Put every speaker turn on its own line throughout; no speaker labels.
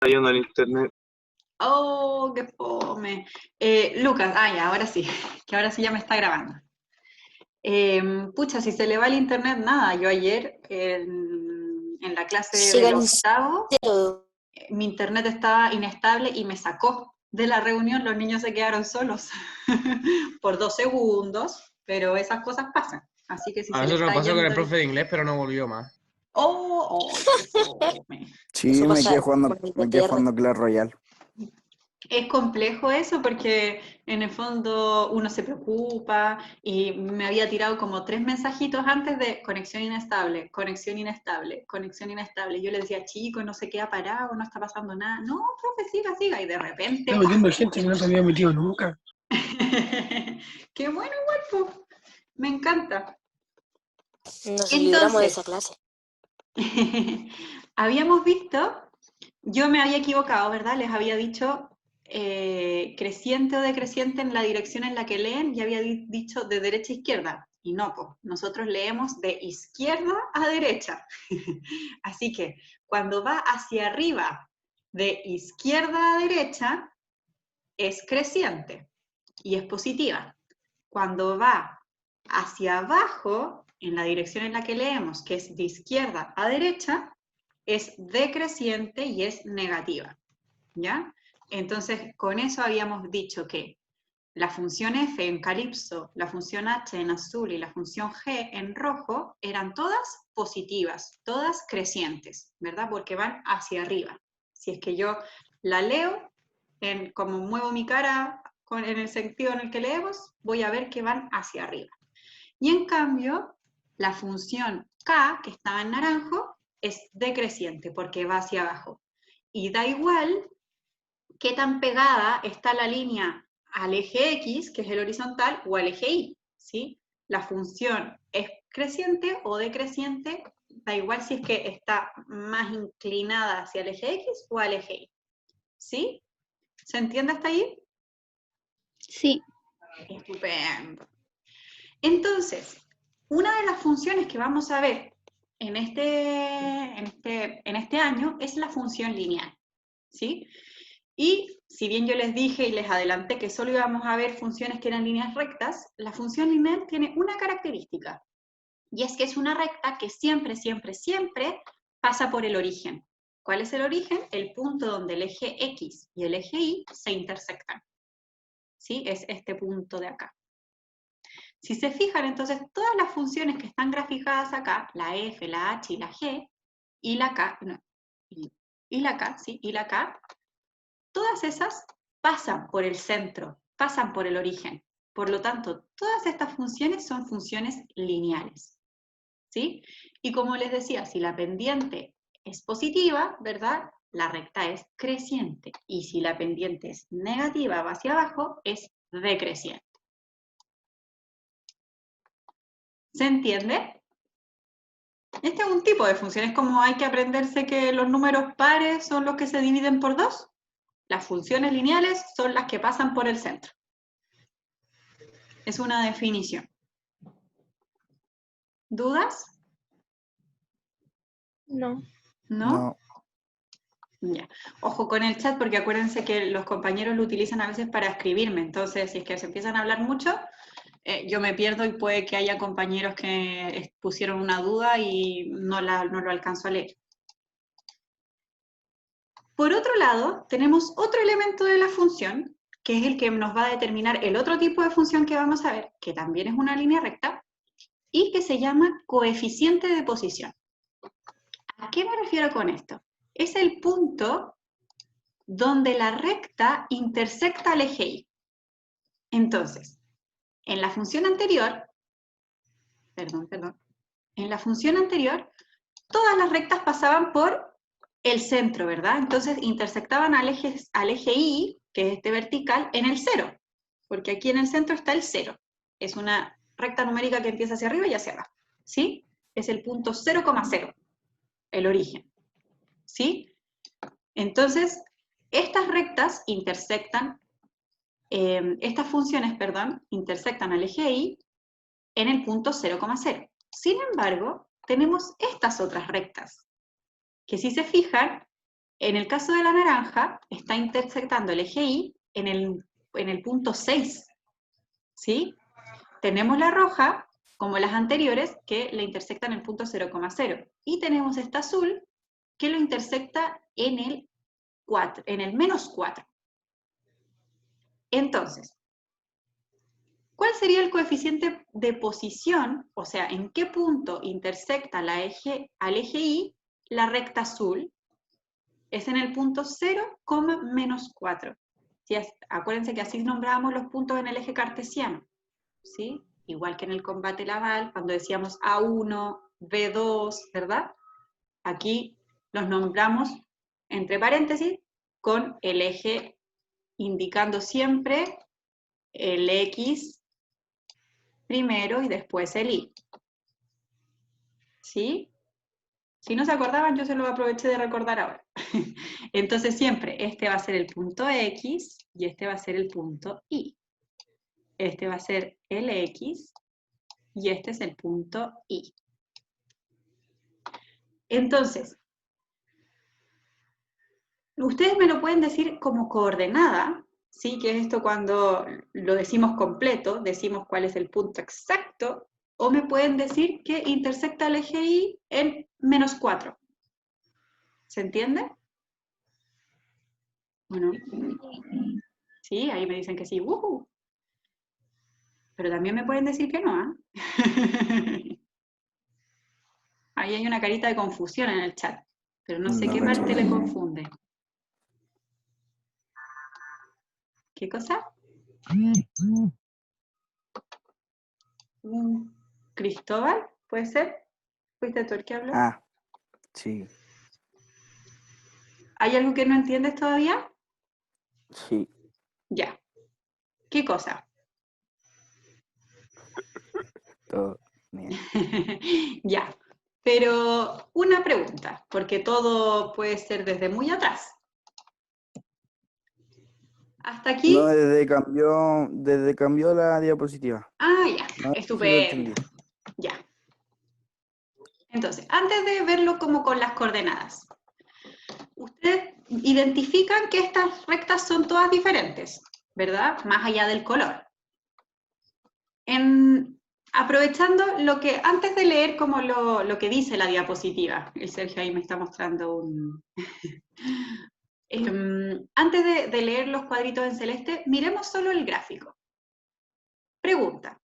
yendo al internet.
Oh, qué fome. Lucas, ya, ahora sí, que ahora sí ya me está grabando. Pucha, si se le va el internet, nada. Yo ayer en la clase del
Sigan
octavo,
cero.
mi internet estaba inestable y me sacó de la reunión. Los niños se quedaron solos por 2 segundos, pero esas cosas pasan. Así que si
A
se le
nosotros nos
está
pasó con el
yendo
profe de inglés, pero no volvió más.
Oh, qué fome.
Eso
Sí,
pasa con el
me quedé
PTR.
jugando Clash Royale.
Es complejo eso porque en el fondo uno se preocupa y me había tirado como 3 mensajitos antes de conexión inestable, conexión inestable, conexión inestable. Yo le decía, chico, no se queda parado, no está pasando nada. No, profe, siga, siga. Y de repente...
Está metiendo gente que no se había metido nunca.
Qué bueno, igual, po. Me encanta.
Nos libramos de esa clase.
Habíamos visto, yo me había equivocado, ¿verdad? Les había dicho creciente o decreciente en la dirección en la que leen, y había dicho de derecha a izquierda. Y no, pues, nosotros leemos de izquierda a derecha. Así que cuando va hacia arriba de izquierda a derecha, es creciente y es positiva. Cuando va hacia abajo, en la dirección en la que leemos, que es de izquierda a derecha, es decreciente y es negativa, ¿ya? Entonces, con eso habíamos dicho que la función f en calipso, la función h en azul y la función g en rojo eran todas positivas, todas crecientes, ¿verdad? Porque van hacia arriba. Si es que yo la leo, como muevo mi cara en el sentido en el que leemos, voy a ver que van hacia arriba. Y en cambio, la función k, que estaba en naranjo, es decreciente porque va hacia abajo. Y da igual qué tan pegada está la línea al eje X, que es el horizontal, o al eje Y, ¿sí? La función es creciente o decreciente, da igual si es que está más inclinada hacia el eje X o al eje Y, ¿sí? ¿Se entiende hasta ahí?
Sí.
Estupendo. Entonces, una de las funciones que vamos a ver en este año es la función lineal, ¿sí? Y si bien yo les dije y les adelanté que solo íbamos a ver funciones que eran líneas rectas, la función lineal tiene una característica, y es que es una recta que siempre, siempre, siempre pasa por el origen. ¿Cuál es el origen? El punto donde el eje X y el eje Y se intersectan, ¿sí? Es este punto de acá. Si se fijan, entonces, todas las funciones que están graficadas acá, la f, la h y la g, y la k, y la k, ¿sí? Y la k, todas esas pasan por el centro, pasan por el origen. Por lo tanto, todas estas funciones son funciones lineales, ¿sí? Y como les decía, si la pendiente es positiva, ¿verdad? La recta es creciente. Y si la pendiente es negativa, va hacia abajo, es decreciente. ¿Se entiende? Este es un tipo de función, es como hay que aprenderse que los números pares son los que se dividen por 2. Las funciones lineales son las que pasan por el centro. Es una definición. ¿Dudas?
No.
¿No? Ya. Ojo con el chat porque acuérdense que los compañeros lo utilizan a veces para escribirme, entonces si es que se empiezan a hablar mucho, yo me pierdo y puede que haya compañeros que pusieron una duda y no lo alcanzo a leer. Por otro lado, tenemos otro elemento de la función, que es el que nos va a determinar el otro tipo de función que vamos a ver, que también es una línea recta, y que se llama coeficiente de posición. ¿A qué me refiero con esto? Es el punto donde la recta intersecta al eje Y. Entonces, en la función anterior, en la función anterior, todas las rectas pasaban por el centro, ¿verdad? Entonces intersectaban al eje Y, que es este vertical, en el 0, porque aquí en el centro está el 0. Es una recta numérica que empieza hacia arriba y hacia abajo, ¿sí? Es el punto 0,0, el origen, ¿sí? Entonces, estas rectas intersectan, estas funciones, perdón, intersectan al eje Y en el punto 0,0. Sin embargo, tenemos estas otras rectas, que si se fijan, En el caso de la naranja, está intersectando el eje Y en el punto 6, ¿sí? Tenemos la roja, como las anteriores, que le intersecta en el punto 0,0. Y tenemos esta azul, que lo intersecta en el menos 4. Entonces, ¿cuál sería el coeficiente de posición? O sea, ¿en qué punto intersecta al eje Y la recta azul? Es en el punto 0,-4. ¿Sí? Acuérdense que así nombrábamos los puntos en el eje cartesiano, ¿sí? Igual que en el combate naval, cuando decíamos A1, B2, ¿verdad? Aquí los nombramos entre paréntesis con el eje indicando siempre el X primero y después el Y. ¿Sí? Si no se acordaban, yo se lo aproveché de recordar ahora. Entonces siempre, este va a ser el punto X y este va a ser el punto Y. Este va a ser el X y este es el punto Y. Entonces, ustedes me lo pueden decir como coordenada, ¿sí? Que es esto cuando lo decimos completo, decimos cuál es el punto exacto, o me pueden decir que intersecta el eje Y en -4. ¿Se entiende? Bueno, sí, ahí me dicen que sí. ¡Woohoo! Pero también me pueden decir que no, ¿ah? Ahí hay una carita de confusión en el chat, pero no sé
No
qué
cacho.
parte le confunde. ¿Qué cosa? ¿Cristóbal? ¿Puede ser? ¿Fuiste tú el que habló?
Ah, sí,
¿Hay algo que no entiendes todavía?
sí.
Ya. ¿Qué cosa?
Todo bien.
Ya. Pero una pregunta, porque todo puede ser desde muy atrás. ¿Hasta aquí?
No, desde cambió la diapositiva.
Ah, ya.
No, sí lo
Estupendo.
entendí.
Ya. Entonces, antes de verlo como con las coordenadas, ustedes identifican que estas rectas son todas diferentes, ¿verdad? Más allá del color. Aprovechando lo que, antes de leer como lo que dice la diapositiva, el Sergio ahí me está mostrando un... antes de leer los cuadritos en celeste, miremos solo el gráfico. Pregunta,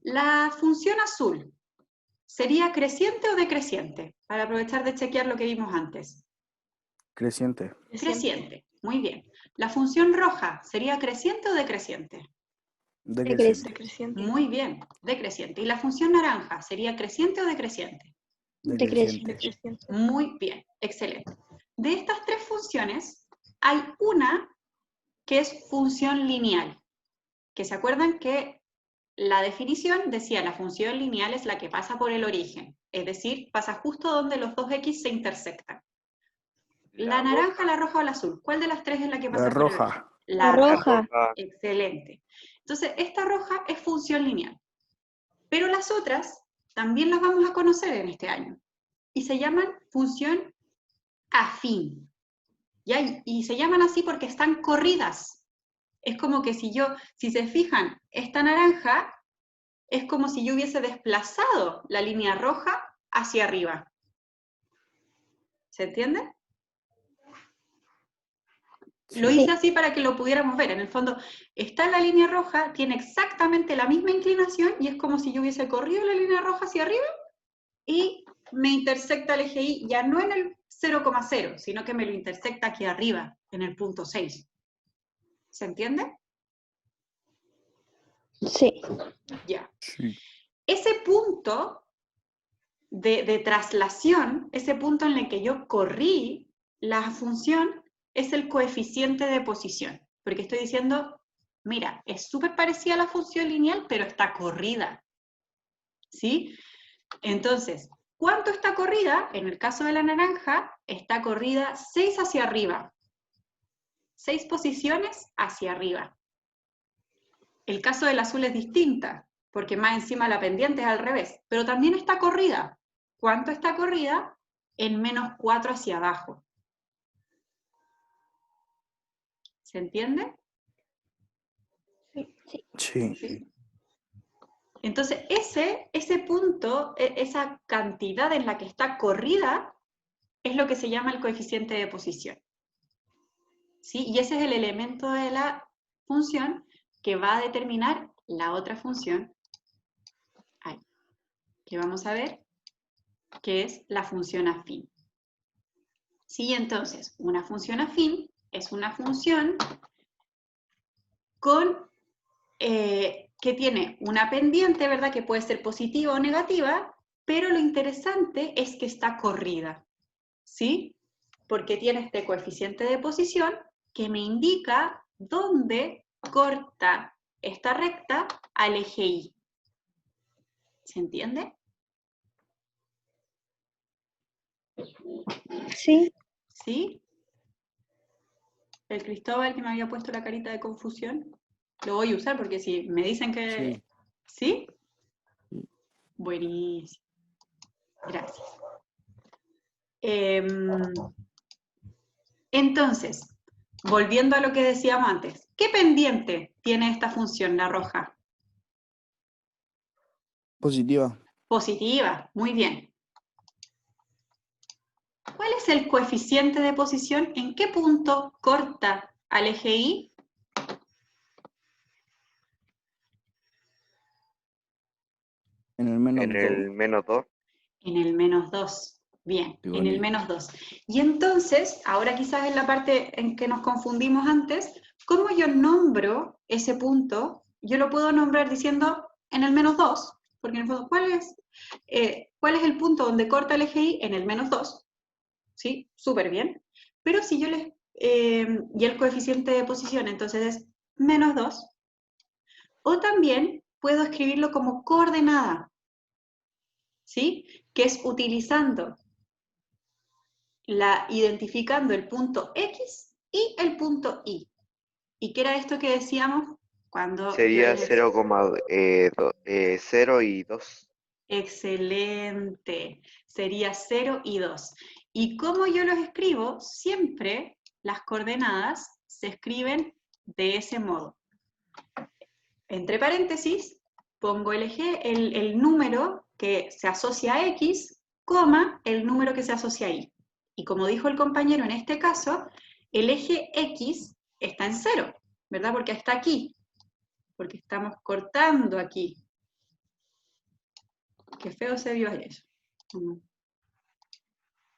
¿la función azul sería creciente o decreciente? Para aprovechar de chequear lo que vimos antes.
Creciente.
Creciente, muy bien. ¿La función roja sería creciente o decreciente?
Decreciente.
Decreciente.
Muy bien, decreciente. ¿Y la función naranja sería creciente o decreciente?
Decreciente.
Decreciente.
Muy bien, excelente. De estas tres funciones, hay una que es función lineal, que se acuerdan que la definición decía la función lineal es la que pasa por el origen, es decir, pasa justo donde los dos X se intersectan. ¿La naranja, la roja o la azul? ¿Cuál de las tres es la que pasa
La
por el origen?
roja.
La
roja.
Excelente. Entonces, esta roja es función lineal. Pero las otras también las vamos a conocer en este año. Y se llaman función afín. Y se llaman así porque están corridas. Es como que si se fijan, esta naranja es como si yo hubiese desplazado la línea roja hacia arriba. ¿Se entiende? Lo hice así para que lo pudiéramos ver. En el fondo, está la línea roja, tiene exactamente la misma inclinación y es como si yo hubiese corrido la línea roja hacia arriba y me intersecta el eje Y ya no en el 0,0, sino que me lo intersecta aquí arriba, en el punto 6. ¿Se entiende?
Sí.
Ya.
Sí.
Ese punto de traslación, ese punto en el que yo corrí la función, es el coeficiente de posición. Porque estoy diciendo, mira, es súper parecida a la función lineal, pero está corrida. ¿Sí? Entonces, ¿cuánto está corrida? En el caso de la naranja, está corrida 6 hacia arriba. 6 posiciones hacia arriba. El caso del azul es distinta, porque más encima la pendiente es al revés, pero también está corrida. ¿Cuánto está corrida? En -4 hacia abajo. ¿Se entiende?
Sí.
Sí. Entonces, ese punto, esa cantidad en la que está corrida, es lo que se llama el coeficiente de posición. ¿Sí? Y ese es el elemento de la función que va a determinar la otra función ahí, que vamos a ver, que es la función afín. ¿Sí? Entonces, una función afín es una función con, que tiene una pendiente, ¿verdad? Que puede ser positiva o negativa, pero lo interesante es que está corrida, ¿sí? Porque tiene este coeficiente de posición que me indica dónde corta esta recta al eje Y. ¿Se entiende?
Sí.
¿Sí? El Cristóbal que me había puesto la carita de confusión, lo voy a usar porque si me dicen que... ¿Sí? Buenísimo. Gracias. Entonces, volviendo a lo que decíamos antes, ¿qué pendiente tiene esta función, la roja?
Positiva.
Positiva, muy bien. ¿Cuál es el coeficiente de posición? ¿En qué punto corta al eje Y?
En el menos
En
2.
el -2.
En el -2. Bien,
Qué
en el
bonito.
-2. Y entonces, ahora quizás en la parte en que nos confundimos antes, ¿cómo yo nombro ese punto? Yo lo puedo nombrar diciendo en el -2, porque en el fondo, ¿cuál es el punto donde corta el eje Y? En el -2, ¿sí? Súper bien. Pero si yo les... y el coeficiente de posición, entonces es -2. O también puedo escribirlo como coordenada, ¿sí? Que es utilizando identificando el punto X y el punto Y. ¿Y qué era esto que decíamos cuando yo
Sería
les...
0 y 2.
Excelente. Sería 0 y 2. ¿Y cómo yo los escribo? Siempre las coordenadas se escriben de ese modo. Entre paréntesis, pongo el número que se asocia a X, coma, el número que se asocia a Y. Y como dijo el compañero en este caso, el eje X está en 0, ¿verdad? Porque está aquí, porque estamos cortando aquí. Qué feo se vio eso.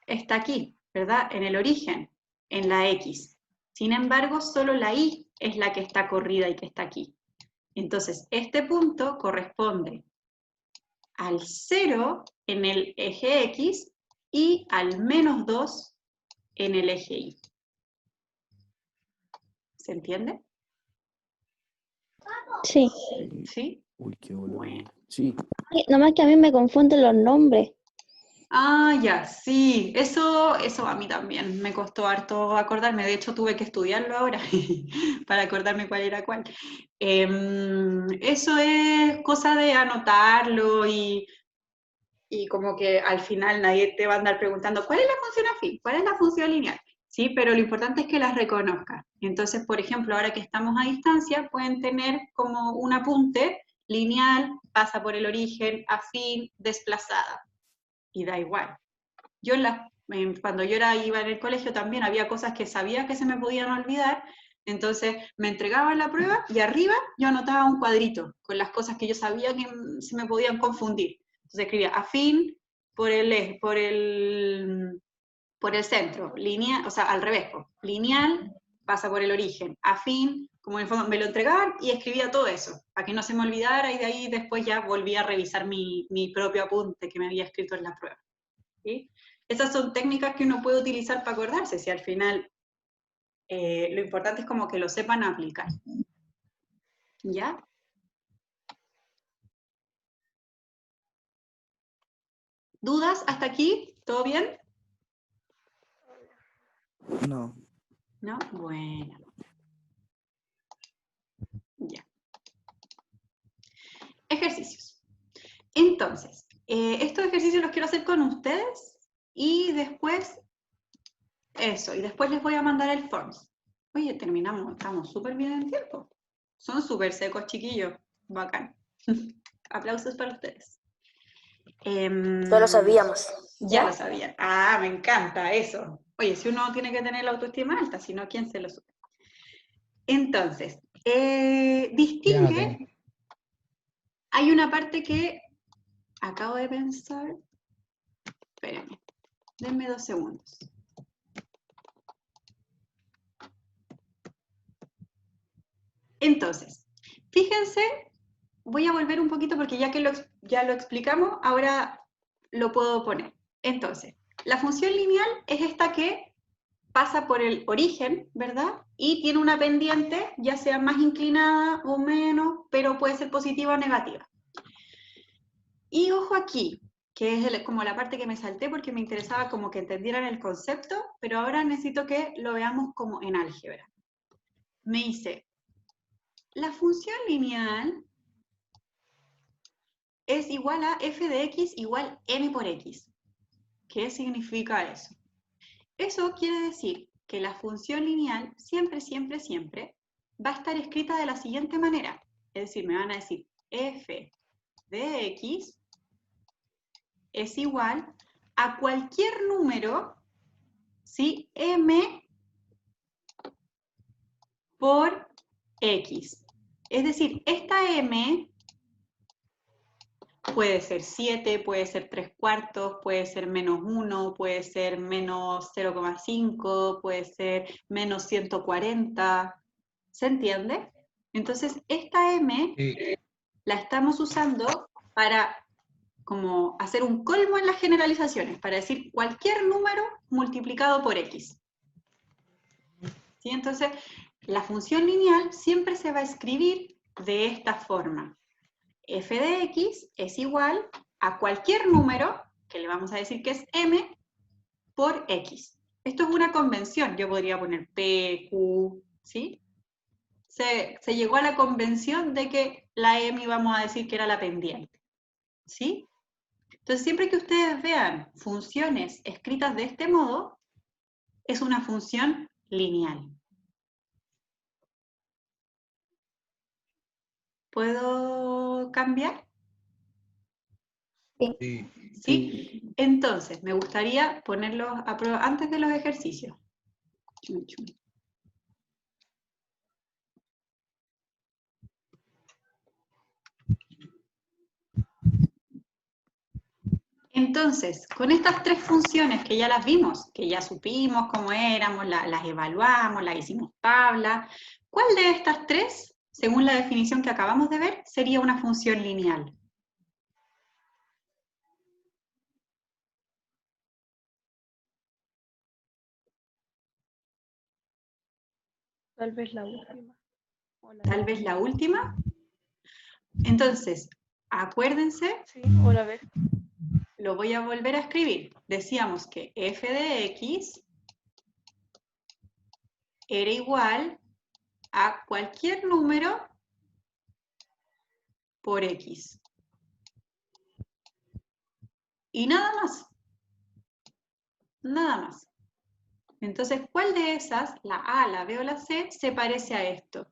Está aquí, ¿verdad? En el origen, en la X. Sin embargo, solo la Y es la que está corrida y que está aquí. Entonces, este punto corresponde al 0 en el eje X y al -2 en el eje Y. ¿Se entiende?
Sí.
¿Sí?
Uy, qué boludo.
Bueno.
Sí.
Nomás que a mí me confunden los nombres.
Ah, ya, sí, eso a mí también me costó harto acordarme, de hecho tuve que estudiarlo ahora para acordarme cuál era cuál. Eso es cosa de anotarlo y como que al final nadie te va a andar preguntando cuál es la función afín, cuál es la función lineal, ¿sí? Pero lo importante es que las reconozcas. Entonces, por ejemplo, ahora que estamos a distancia, pueden tener como un apunte lineal, pasa por el origen, afín, desplazada. Y da igual. Yo cuando yo iba en el colegio también había cosas que sabía que se me podían olvidar, entonces me entregaban la prueba y arriba yo anotaba un cuadrito con las cosas que yo sabía que se me podían confundir. Entonces escribía afín por el centro, lineal, o sea, al revés, lineal pasa por el origen, afín, como en el fondo me lo entregaban y escribía todo eso, para que no se me olvidara y de ahí después ya volví a revisar mi propio apunte que me había escrito en la prueba. ¿Sí? Esas son técnicas que uno puede utilizar para acordarse, si al final lo importante es como que lo sepan aplicar. ¿Ya? ¿Dudas hasta aquí? ¿Todo bien?
No.
¿No? Bueno. Ya. Ejercicios. Entonces, estos ejercicios los quiero hacer con ustedes y después, y después les voy a mandar el forms. Oye, terminamos, estamos súper bien en tiempo. Son súper secos, chiquillos. Bacán. Aplausos para ustedes.
Ya lo sabíamos.
Ya lo sabía. Ah, me encanta eso. Oye, si uno tiene que tener la autoestima alta, si no, ¿quién se lo sube? Entonces, distingue, hay una parte que acabo de pensar, espérenme, denme 2 segundos. Entonces, fíjense, voy a volver un poquito porque ya que ya lo explicamos, ahora lo puedo poner. Entonces, la función lineal es esta que pasa por el origen, ¿verdad? Y tiene una pendiente, ya sea más inclinada o menos, pero puede ser positiva o negativa. Y ojo aquí, que es como la parte que me salté porque me interesaba como que entendieran el concepto, pero ahora necesito que lo veamos como en álgebra. Me dice, la función lineal es igual a f de x igual m por x. ¿Qué significa eso? Eso quiere decir que la función lineal siempre, siempre, siempre va a estar escrita de la siguiente manera. Es decir, me van a decir f de x es igual a cualquier número, ¿sí? M por x. Es decir, esta m puede ser 7, puede ser 3/4, puede ser -1, puede ser menos 0,5, puede ser menos 140. ¿Se entiende? Entonces, esta m la estamos usando para como hacer un colmo en las generalizaciones, para decir cualquier número multiplicado por x. ¿Sí? Entonces, la función lineal siempre se va a escribir de esta forma. F de x es igual a cualquier número, que le vamos a decir que es m, por x. Esto es una convención, yo podría poner p, q, ¿sí? Se llegó a la convención de que la m íbamos a decir que era la pendiente, ¿sí? Entonces, siempre que ustedes vean funciones escritas de este modo, es una función lineal. ¿Puedo cambiar?
Sí.
¿Sí? Entonces, me gustaría ponerlos a prueba antes de los ejercicios. Chum, chum. Entonces, con estas 3 funciones que ya las vimos, que ya supimos cómo éramos, las evaluamos, las hicimos tabla, ¿cuál de estas 3, según la definición que acabamos de ver, sería una función lineal?
Tal vez la última.
Tal vez la última. Entonces, acuérdense,
Sí, o la B.
lo voy a volver a escribir. Decíamos que f de x era igual a cualquier número por x. Y nada más. Nada más. Entonces, ¿cuál de esas, la A, la B o la C, se parece a esto?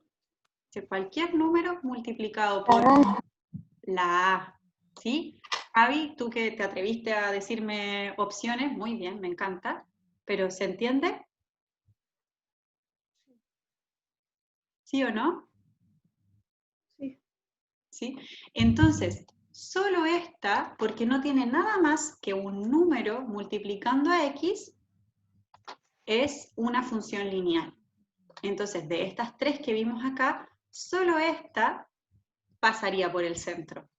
Cualquier número multiplicado por la A. ¿Sí? Javi, tú que te atreviste a decirme opciones, muy bien, me encanta. Pero ¿se entiende? ¿Sí o no?
Sí.
¿Sí? Entonces, solo esta, porque no tiene nada más que un número multiplicando a x, es una función lineal. Entonces, de estas 3 que vimos acá, solo esta pasaría por el centro.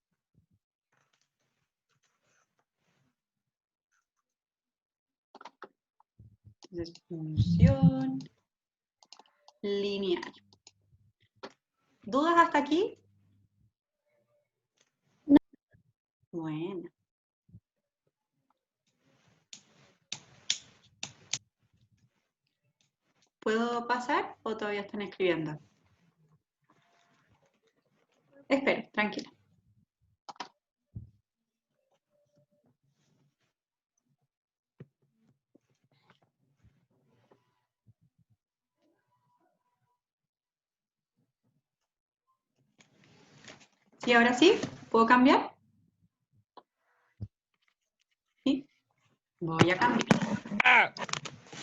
Entonces, función lineal. ¿Dudas hasta aquí?
No.
Bueno. ¿Puedo pasar o todavía están escribiendo? Espera, tranquila. ¿Y ahora sí? ¿Puedo cambiar? Sí. Voy a cambiar.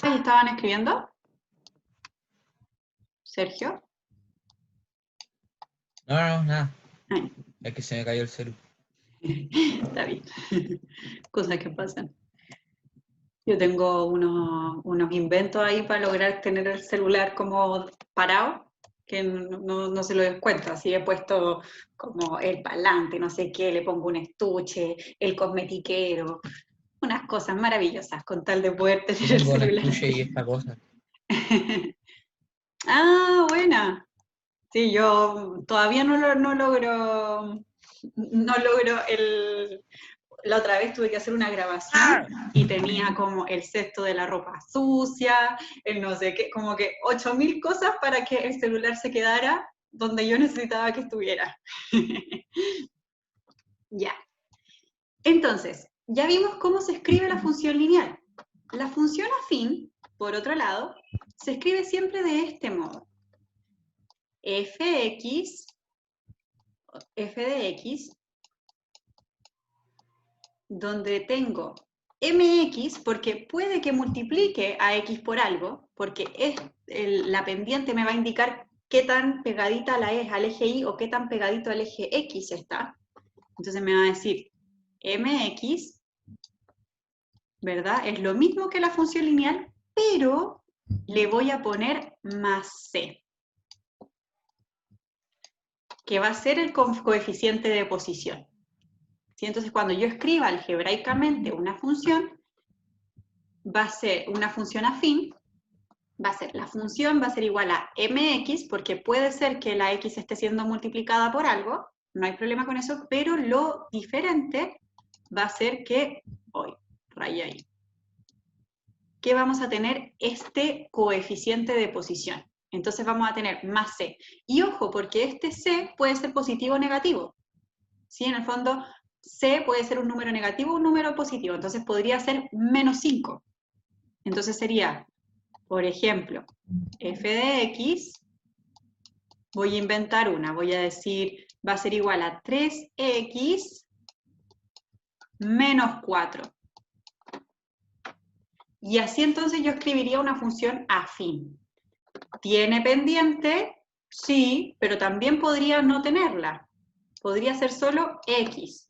¿Ahí estaban escribiendo? ¿Sergio?
No, nada.
Ay,
Es que se me cayó el celu.
está bien. Cosas que pasan. Yo tengo unos inventos ahí para lograr tener el celular como parado, que no se lo descuento. Así he puesto como el parlante, no sé qué, le pongo un estuche, el cosmetiquero, unas cosas maravillosas con tal de poder
Yo
tener el
tengo un
celular.
estuche y esta cosa.
Ah, buena. Sí, yo todavía no logro la otra vez tuve que hacer una grabación y tenía como el cesto de la ropa sucia, el no sé qué, como que 8000 cosas para que el celular se quedara donde yo necesitaba que estuviera. Ya. Entonces, ya vimos cómo se escribe la función lineal. La función afín, por otro lado, se escribe siempre de este modo. f de x, donde tengo mx, porque puede que multiplique a x por algo, porque la pendiente me va a indicar qué tan pegadita al eje y o qué tan pegadito al eje x está. Entonces me va a decir mx, ¿verdad? Es lo mismo que la función lineal, pero le voy a poner más c, que va a ser el coeficiente de posición. ¿Sí? Entonces, cuando yo escriba algebraicamente una función, va a ser una función afín, la función va a ser igual a mx, porque puede ser que la x esté siendo multiplicada por algo, no hay problema con eso, pero lo diferente va a ser que, raya ahí, que vamos a tener este coeficiente de posición. Entonces vamos a tener más c. Y ojo, porque este c puede ser positivo o negativo. ¿Sí? En el fondo, c puede ser un número negativo o un número positivo. Entonces podría ser menos 5. Entonces sería, por ejemplo, f de x, voy a inventar una, voy a decir, va a ser igual a 3x menos 4. Y así entonces yo escribiría una función afín. ¿Tiene pendiente? Sí, pero también podría no tenerla. Podría ser solo x.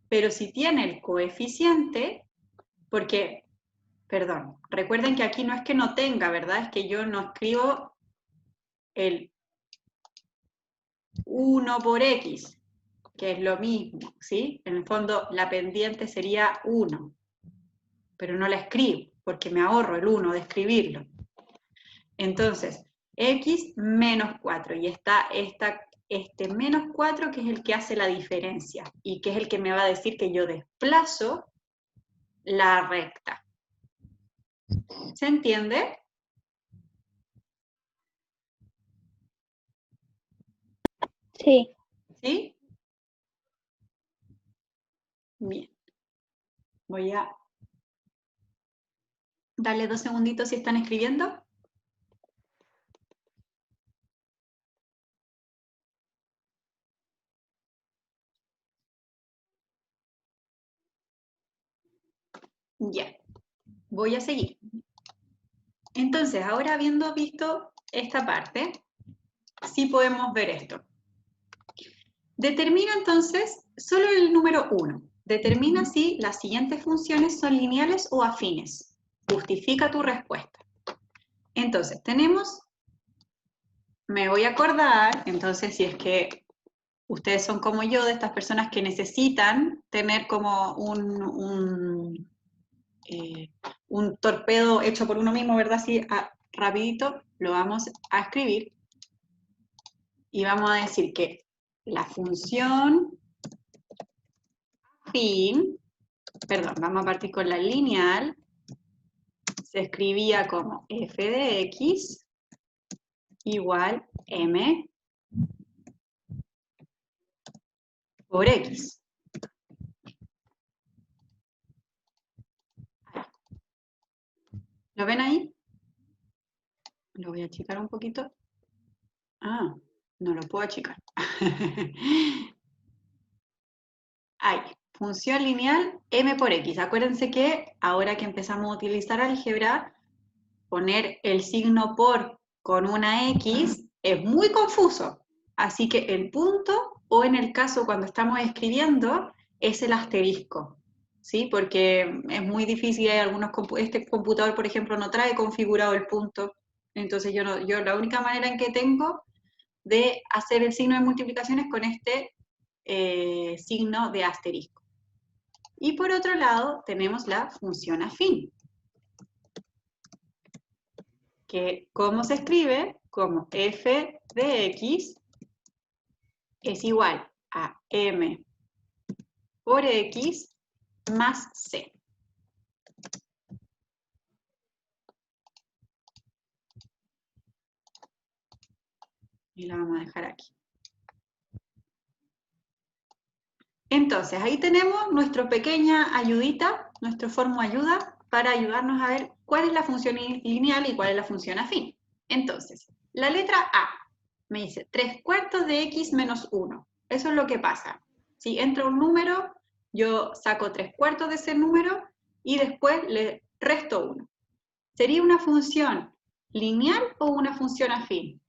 Pero si tiene el coeficiente, porque, perdón, recuerden que aquí no es que no tenga, ¿verdad? Es que yo no escribo el 1 por x, que es lo mismo, ¿sí? En el fondo la pendiente sería 1, pero no la escribo, porque me ahorro el 1 de escribirlo. Entonces, x menos 4, y está este menos 4 que es el que hace la diferencia, y que es el que me va a decir que yo desplazo la recta. ¿Se entiende?
Sí.
¿Sí? Bien. Voy a darle 2 segunditos si están escribiendo. Ya. Voy a seguir. Entonces, ahora habiendo visto esta parte, sí podemos ver esto. Determina entonces solo el número 1. Determina si las siguientes funciones son lineales o afines. Justifica tu respuesta. Entonces, tenemos, me voy a acordar, entonces si es que ustedes son como yo, de estas personas que necesitan tener como un torpedo hecho por uno mismo, ¿verdad? Así, rapidito, lo vamos a escribir y vamos a decir que la función afín, perdón, vamos a partir con la lineal, se escribía como f de x igual m por x. ¿Lo ven ahí? Lo voy a achicar un poquito. Ah, No lo puedo achicar. Ahí, función lineal m por x. Acuérdense que ahora que empezamos a utilizar álgebra, poner el signo por con una x es muy confuso. Así que el punto, o en el caso cuando estamos escribiendo, es el asterisco. ¿Sí? Porque es muy difícil, hay algunos este computador, por ejemplo, no trae configurado el punto. Entonces yo la única manera en que tengo de hacer el signo de multiplicación es con este signo de asterisco. Y por otro lado tenemos la función afín, que ¿cómo se escribe? Como f de x es igual a m por x más c. Y la vamos a dejar aquí. Entonces, ahí tenemos nuestra pequeña ayudita, nuestro formo ayuda, para ayudarnos a ver cuál es la función lineal y cuál es la función afín. Entonces, la letra A me dice 3/4 de x menos 1. Eso es lo que pasa. Si entra un número, yo saco 3/4 de ese número y después le resto 1. ¿Sería una función lineal o una función afín?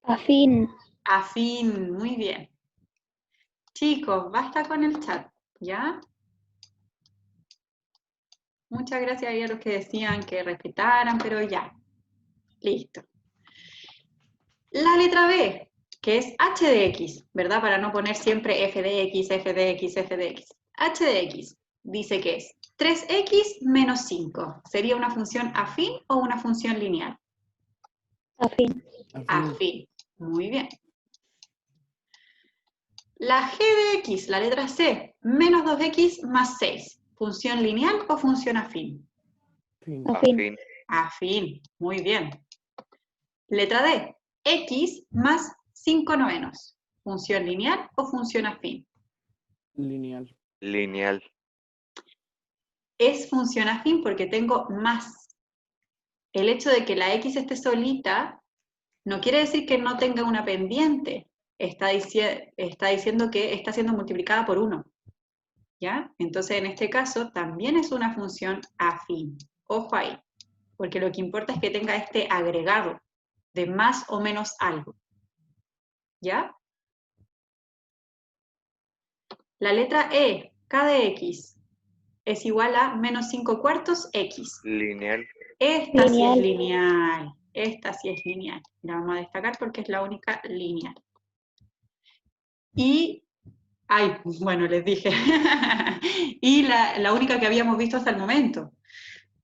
Afín.
Afín, muy bien. Chicos, basta con el chat, ¿ya? Muchas gracias a los que decían que respetaran, pero ya. Listo. La letra B, que es h de x, ¿verdad? Para no poner siempre f de x, f de x, f de x. H de x dice que es 3x menos 5. ¿Sería una función afín o una función lineal?
Afín.
Afín. Muy bien. La g de x, la letra C, menos 2x más 6. ¿Función lineal o función afín?
Afín.
Afín. Muy bien. Letra D, x más 5/9. ¿Función lineal o función afín?
Lineal.
Lineal.
Es función afín porque tengo más. El hecho de que la x esté solita no quiere decir que no tenga una pendiente. Está diciendo que está siendo multiplicada por 1. ¿Ya? Entonces, en este caso, también es una función afín. Ojo ahí, porque lo que importa es que tenga este agregado de más o menos algo. ¿Ya? La letra E, k de x, es igual a menos 5/4 x.
Lineal.
Esta sí es
Lineal.
lineal. Esta sí es lineal. La vamos a destacar porque es la única lineal. Y, ay, bueno, les dije. Y la única que habíamos visto hasta el momento.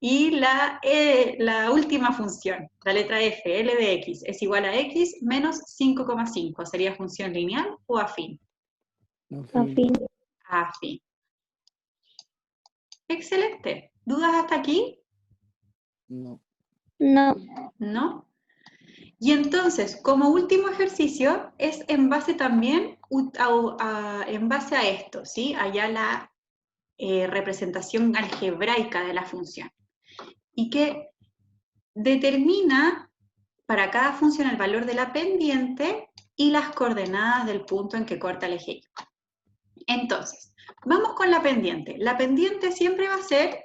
Y la última función, la letra F, L de x, es igual a x menos 5,5. ¿Sería función lineal o afín?
Afín.
Afín. Excelente. ¿Dudas hasta aquí?
No.
No.
¿No? Y entonces, como último ejercicio, es en base también en base a esto, ¿sí? Allá la representación algebraica de la función. Y que determina para cada función el valor de la pendiente y las coordenadas del punto en que corta el eje Y. Entonces, vamos con la pendiente. La pendiente siempre va a ser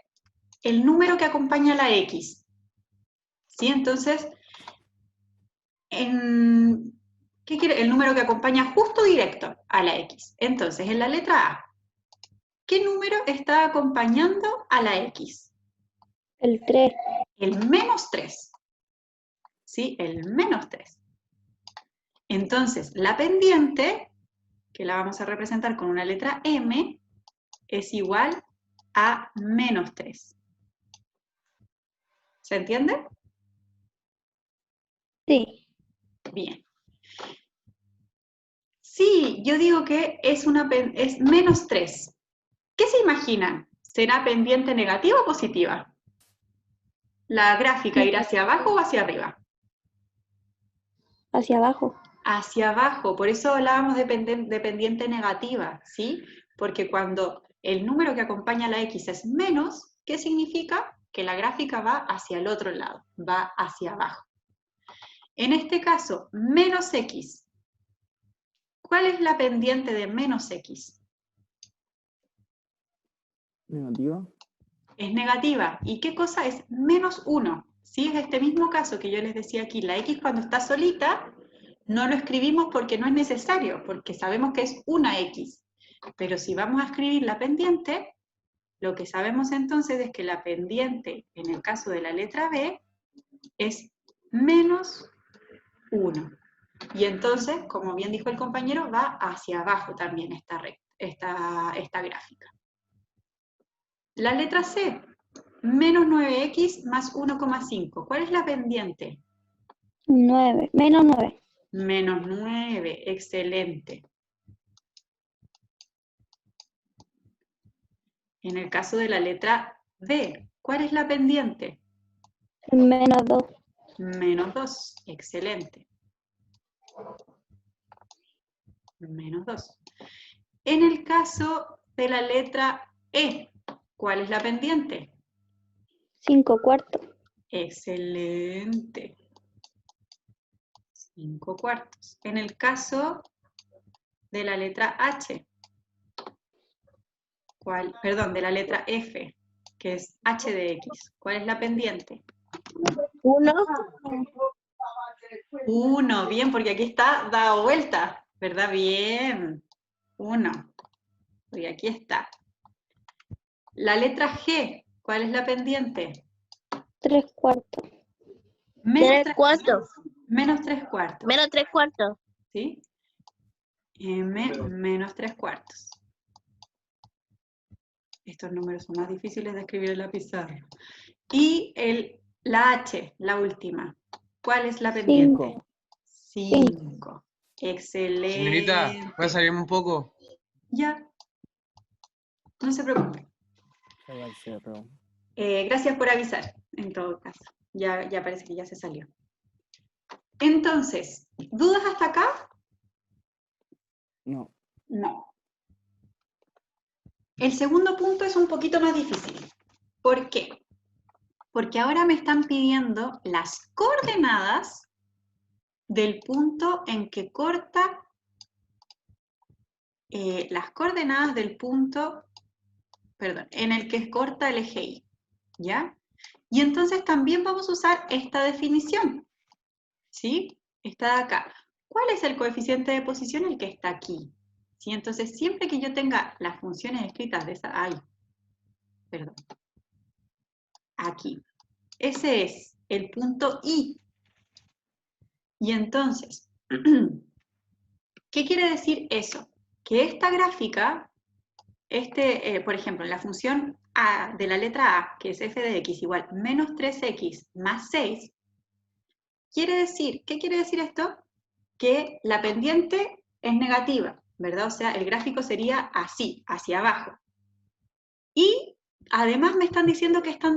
el número que acompaña a la x. ¿Sí? Entonces, ¿qué quiere? El número que acompaña justo directo a la x. Entonces, en la letra A, ¿qué número está acompañando a la x?
El 3.
El menos 3. ¿Sí? El menos 3. Entonces, la pendiente, que la vamos a representar con una letra M, es igual a menos 3. ¿Se entiende?
Sí.
Bien. Sí, yo digo que es menos 3. ¿Qué se imaginan? ¿Será pendiente negativa o positiva? ¿La gráfica irá hacia abajo o hacia arriba?
Hacia abajo.
Hacia abajo, por eso hablábamos de pendiente negativa, ¿sí? Porque cuando el número que acompaña a la x es menos, ¿qué significa? Que la gráfica va hacia el otro lado, va hacia abajo. En este caso, menos x. ¿Cuál es la pendiente de menos x?
Negativa.
Es negativa. ¿Y qué cosa es? Menos 1. ¿Sí? Es este mismo caso que yo les decía aquí. La x cuando está solita, no lo escribimos porque no es necesario, porque sabemos que es una x. Pero si vamos a escribir la pendiente, lo que sabemos entonces es que la pendiente, en el caso de la letra B, es menos 1. Y entonces, como bien dijo el compañero, va hacia abajo también esta gráfica. La letra C, menos 9x más 1,5. ¿Cuál es la pendiente?
9. Menos 9.
Menos 9, excelente. En el caso de la letra D, ¿cuál es la pendiente?
Menos 2.
Menos 2, excelente. Menos 2. En el caso de la letra E, ¿cuál es la pendiente?
5 cuartos.
Excelente. 5 cuartos. En el caso de la letra H, de la letra F, que es h de x, ¿cuál es la pendiente?
1.
1, bien, porque aquí está dado vuelta, ¿verdad? Bien. 1. Y aquí está. La letra G, ¿cuál es la pendiente?
3 cuartos.
Menos
3 cuartos.
Menos 3 cuartos.
Menos 3 cuartos.
¿Sí? M menos 3 cuartos. Estos números son más difíciles de escribir en la pizarra. Y la H, la última. ¿Cuál es la pendiente? 5. Excelente.
Señorita, ¿puede salirme un poco?
Ya. No se preocupe.
Salga al cerro.
Gracias por avisar, en todo caso. Ya parece que ya se salió. Entonces, ¿dudas hasta acá?
No.
No. El segundo punto es un poquito más difícil. ¿Por qué? Porque ahora me están pidiendo las coordenadas del punto en que corta, las coordenadas del punto, perdón, en el que corta el eje Y, ¿ya? Y entonces también vamos a usar esta definición, ¿sí? Esta de acá. ¿Cuál es el coeficiente de posición? El que está aquí. ¿Sí? Entonces, siempre que yo tenga las funciones escritas de esa, perdón, aquí. Ese es el punto I. Y entonces, ¿qué quiere decir eso? Que esta gráfica, por ejemplo, en la función A de la letra A, que es f de x igual menos 3x más 6, ¿qué quiere decir esto? Que la pendiente es negativa, ¿verdad? O sea, el gráfico sería así, hacia abajo. Y además me están diciendo que está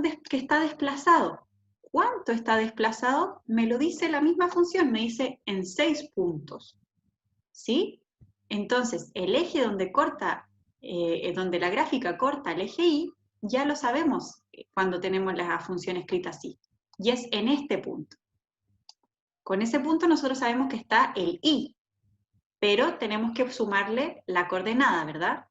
desplazado. ¿Cuánto está desplazado? Me lo dice la misma función, me dice en 6 puntos. ¿Sí? Entonces, el eje donde la gráfica corta el eje Y, ya lo sabemos cuando tenemos la función escrita así. Y es en este punto. Con ese punto nosotros sabemos que está el Y, pero tenemos que sumarle la coordenada, ¿verdad?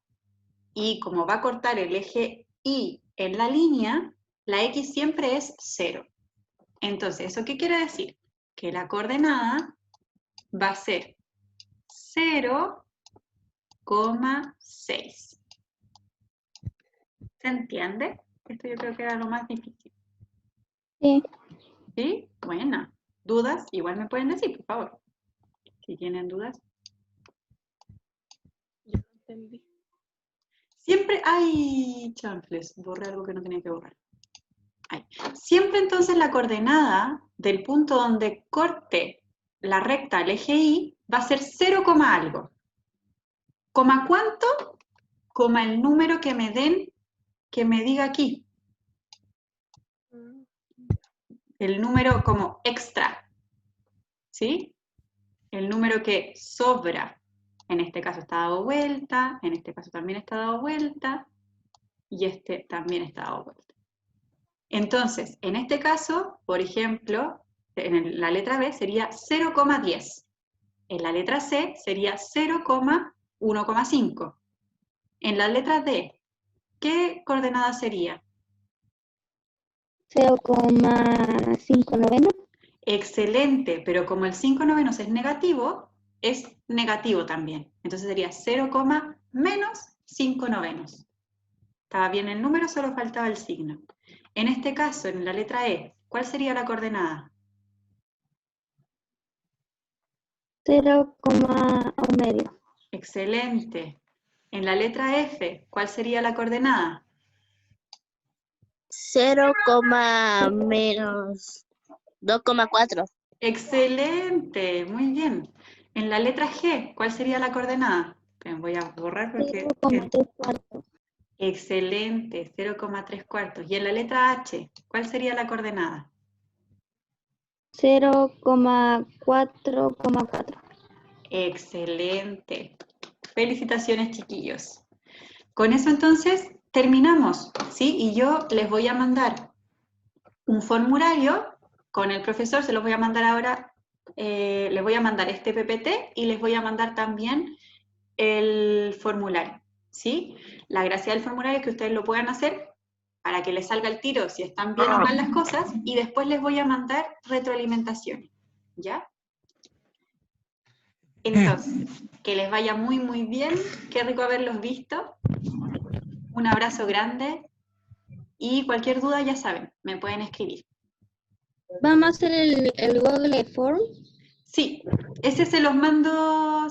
Y como va a cortar el eje Y en la línea, la X siempre es 0. Entonces, ¿eso qué quiere decir? Que la coordenada va a ser 0,6. ¿Se entiende? Esto yo creo que era lo más difícil.
Sí.
¿Sí? Buena. ¿Dudas? Igual me pueden decir, por favor. Si tienen dudas.
Yo no entendí.
Siempre hay chanfles. Borré algo que no tenía que borrar. Ahí. Siempre entonces la coordenada del punto donde corte la recta al eje Y va a ser 0, algo. ¿Coma cuánto? Coma el número que me den, que me diga aquí. El número como extra. ¿Sí? El número que sobra. En este caso está dado vuelta, en este caso también está dado vuelta, y este también está dado vuelta. Entonces, en este caso, por ejemplo, en la letra B sería 0,10. En la letra C sería 0,1,5. En la letra D, ¿qué coordenada sería?
0,5 novenos.
Excelente, pero como el 5 novenos es negativo también. Entonces sería 0, menos 5 novenos. Estaba bien el número, solo faltaba el signo. En este caso, en la letra E, ¿cuál sería la coordenada?
0,1
Excelente. En la letra F, ¿cuál sería la coordenada?
0, menos 2,4.
Excelente, muy bien. En la letra G, ¿cuál sería la coordenada? Voy a borrar porque...
0,3 cuartos.
Excelente, 0,3 cuartos. Y en la letra H, ¿cuál sería la coordenada?
0,4,4.
Excelente. Felicitaciones, chiquillos. Con eso entonces terminamos, ¿sí? Y yo les voy a mandar un formulario con el profesor, se los voy a mandar ahora, les voy a mandar este PPT y les voy a mandar también el formulario, ¿sí? La gracia del formulario es que ustedes lo puedan hacer para que les salga el tiro si están bien o mal las cosas, y después les voy a mandar retroalimentaciones, ¿ya? Entonces, que les vaya muy, muy bien, qué rico haberlos visto, un abrazo grande, y cualquier duda ya saben, me pueden escribir.
¿Vamos a hacer el Google Form?
Sí, ese se los mando